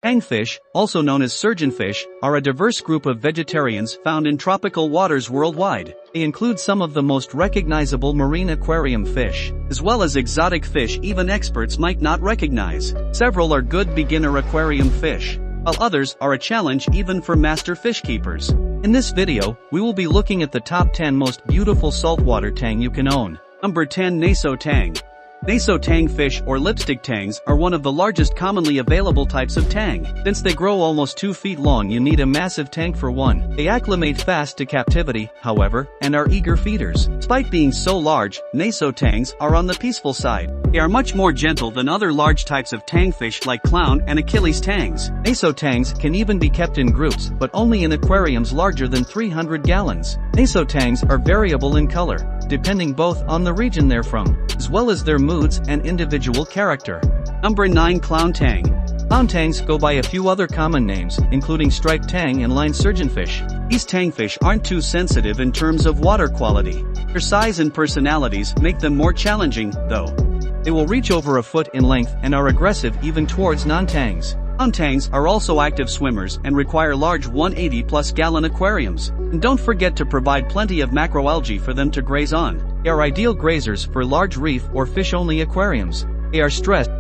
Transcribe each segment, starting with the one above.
Tangfish, also known as surgeonfish, are a diverse group of vegetarians found in tropical waters worldwide. They include some of the most recognizable marine aquarium fish, as well as exotic fish even experts might not recognize. Several are good beginner aquarium fish, while others are a challenge even for master fish keepers. In this video, we will be looking at the top 10 most beautiful saltwater tang you can own. Number 10. Naso Tang. Naso tang fish or lipstick tangs are one of the largest commonly available types of tang. Since they grow almost 2 feet long, you need a massive tank for one. They acclimate fast to captivity, however, and are eager feeders. Despite being so large, Naso tangs are on the peaceful side. They are much more gentle than other large types of tangfish like clown and Achilles tangs. Naso tangs can even be kept in groups, but only in aquariums larger than 300 gallons. Naso tangs are variable in color, depending both on the region they're from, as well as their moods and individual character. Number 9. Clown Tang. Clown tangs go by a few other common names, including striped tang and line surgeonfish. These tangfish aren't too sensitive in terms of water quality. Their size and personalities make them more challenging, though. They will reach over a foot in length and are aggressive even towards non-tangs. Clown tangs are also active swimmers and require large 180+ gallon aquariums. And don't forget to provide plenty of macroalgae for them to graze on. They are ideal grazers for large reef or fish-only aquariums. They are stressed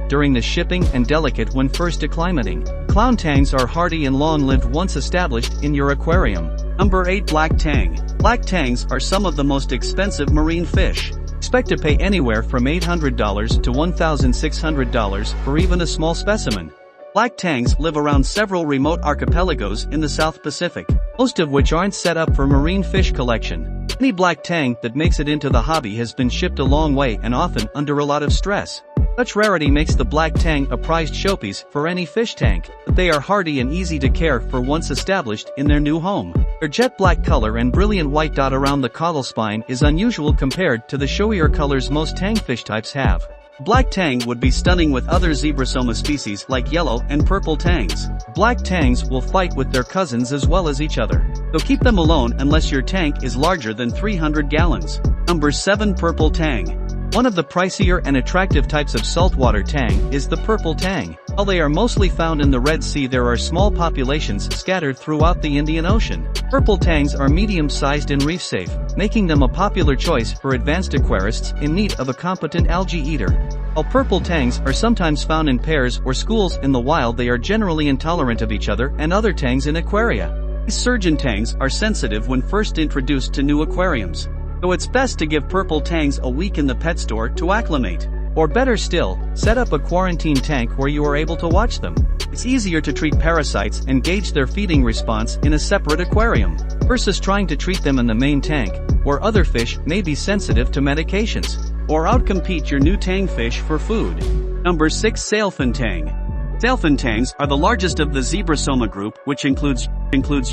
during the shipping and delicate when first acclimating. Clown tangs are hardy and long-lived once established in your aquarium. Number 8. Black Tang. Black tangs are some of the most expensive marine fish. Expect to pay anywhere from $800 to $1,600 for even a small specimen. Black tangs live around several remote archipelagos in the South Pacific, most of which aren't set up for marine fish collection. Any black tang that makes it into the hobby has been shipped a long way and often under a lot of stress. Such rarity makes the black tang a prized showpiece for any fish tank, but they are hardy and easy to care for once established in their new home. Their jet black color and brilliant white dot around the caudal spine is unusual compared to the showier colors most tangfish types have. Black tang would be stunning with other Zebrasoma species like yellow and purple tangs. Black tangs will fight with their cousins as well as each other, so keep them alone unless your tank is larger than 300 gallons. Number 7. Purple Tang. One of the pricier and attractive types of saltwater tang is the purple tang. While they are mostly found in the Red Sea, there are small populations scattered throughout the Indian Ocean. Purple tangs are medium-sized and reef-safe, making them a popular choice for advanced aquarists in need of a competent algae eater. While purple tangs are sometimes found in pairs or schools in the wild, they are generally intolerant of each other and other tangs in aquaria. These surgeon tangs are sensitive when first introduced to new aquariums, so it's best to give purple tangs a week in the pet store to acclimate. Or better still, set up a quarantine tank where you are able to watch them. It's easier to treat parasites and gauge their feeding response in a separate aquarium, versus trying to treat them in the main tank, where other fish may be sensitive to medications, or outcompete your new tangfish for food. Number 6. Sailfin Tang. Sailfin tangs are the largest of the Zebrasoma group, which includes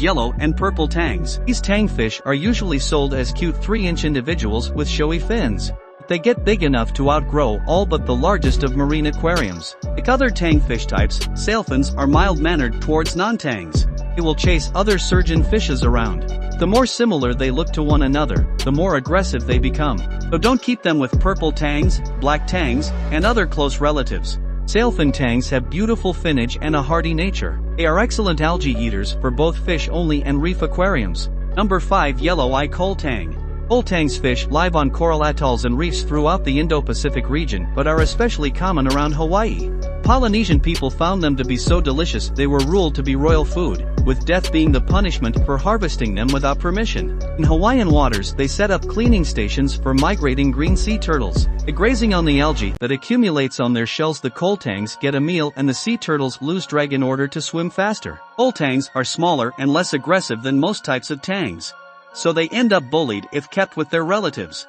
yellow and purple tangs. These tangfish are usually sold as cute 3-inch individuals with showy fins. They get big enough to outgrow all but the largest of marine aquariums. Like other tangfish types, sailfins are mild-mannered towards non-tangs. They will chase other surgeon fishes around. The more similar they look to one another, the more aggressive they become. So don't keep them with purple tangs, black tangs, and other close relatives. Sailfin tangs have beautiful finnage and a hardy nature. They are excellent algae eaters for both fish-only and reef aquariums. Number 5. Yellow-eye coal tang. Coal tangs fish live on coral atolls and reefs throughout the Indo-Pacific region, but are especially common around Hawaii. Polynesian people found them to be so delicious they were ruled to be royal food, with death being the punishment for harvesting them without permission. In Hawaiian waters, they set up cleaning stations for migrating green sea turtles. By grazing on the algae that accumulates on their shells, the coal tangs get a meal and the sea turtles lose drag in order to swim faster. Coal tangs are smaller and less aggressive than most types of tangs, so they end up bullied if kept with their relatives.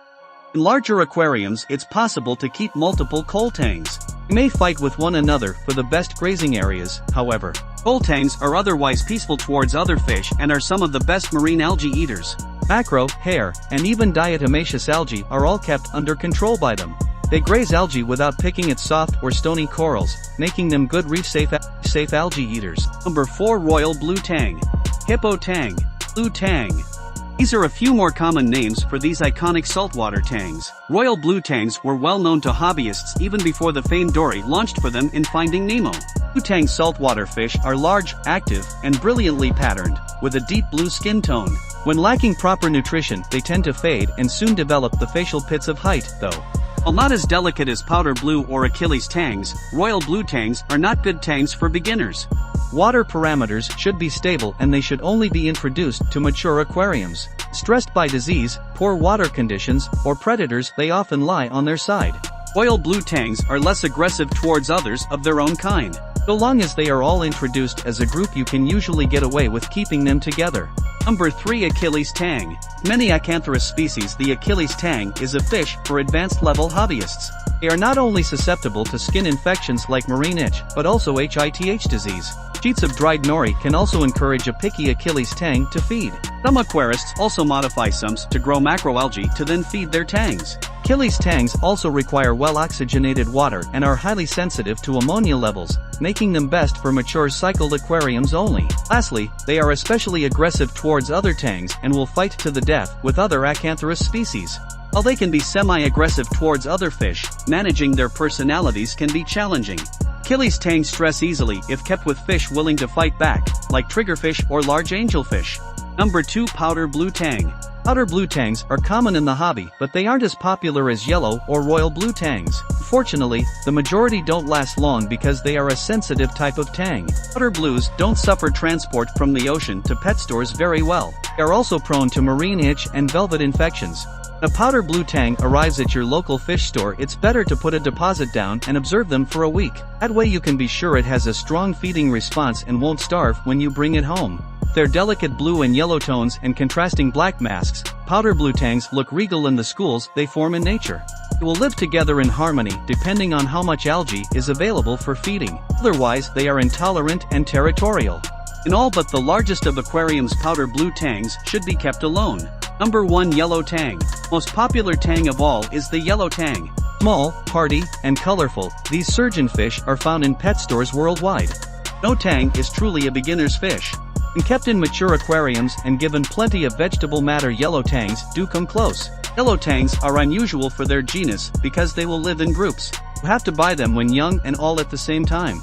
In larger aquariums, it's possible to keep multiple coal tangs. They may fight with one another for the best grazing areas, however. Coal tangs are otherwise peaceful towards other fish and are some of the best marine algae eaters. Macro, hair, and even diatomaceous algae are all kept under control by them. They graze algae without picking at soft or stony corals, making them good reef-safe algae eaters. Number 4. Royal Blue Tang. Hippo Tang. Blue Tang. These are a few more common names for these iconic saltwater tangs. Royal blue tangs were well known to hobbyists even before the famed Dory launched for them in Finding Nemo. Blue tang saltwater fish are large, active, and brilliantly patterned, with a deep blue skin tone. When lacking proper nutrition, they tend to fade and soon develop the facial pits of height, though. While not as delicate as powder blue or Achilles tangs, royal blue tangs are not good tangs for beginners. Water parameters should be stable and they should only be introduced to mature aquariums. Stressed by disease, poor water conditions, or predators, they often lie on their side. Royal blue tangs are less aggressive towards others of their own kind. So long as they are all introduced as a group, you can usually get away with keeping them together. Number 3. Achilles Tang. Many acanthurus species, the Achilles Tang is a fish for advanced level hobbyists. They are not only susceptible to skin infections like marine itch, but also HITH disease. Sheets of dried nori can also encourage a picky Achilles tang to feed. Some aquarists also modify sumps to grow macroalgae to then feed their tangs. Achilles tangs also require well-oxygenated water and are highly sensitive to ammonia levels, making them best for mature cycled aquariums only. Lastly, they are especially aggressive towards other tangs and will fight to the death with other acanthurus species. While they can be semi-aggressive towards other fish, managing their personalities can be challenging. Achilles tang stress easily if kept with fish willing to fight back, like triggerfish or large angelfish. Number 2. Powder blue tang. Powder blue tangs are common in the hobby, but they aren't as popular as yellow or royal blue tangs. Fortunately, the majority don't last long because they are a sensitive type of tang. Powder blues don't suffer transport from the ocean to pet stores very well. They are also prone to marine itch and velvet infections. When a powder blue tang arrives at your local fish store, it's better to put a deposit down and observe them for a week. That way you can be sure it has a strong feeding response and won't starve when you bring it home. Their delicate blue and yellow tones and contrasting black masks, powder blue tangs look regal in the schools they form in nature. They will live together in harmony depending on how much algae is available for feeding. Otherwise, they are intolerant and territorial. In all but the largest of aquariums, powder blue tangs should be kept alone. Number 1. Yellow tang. Most popular tang of all is the yellow tang. Small, hardy, and colorful, these surgeonfish are found in pet stores worldwide. No tang is truly a beginner's fish. When kept in mature aquariums and given plenty of vegetable matter, yellow tangs do come close. Yellow tangs are unusual for their genus because they will live in groups. You have to buy them when young and all at the same time.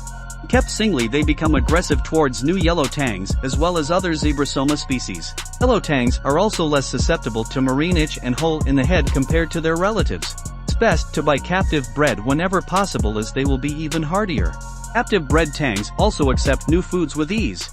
Kept singly, they become aggressive towards new yellow tangs as well as other Zebrasoma species. Yellow tangs are also less susceptible to marine itch and hole in the head compared to their relatives. It's best to buy captive bred whenever possible as they will be even hardier. Captive bred tangs also accept new foods with ease.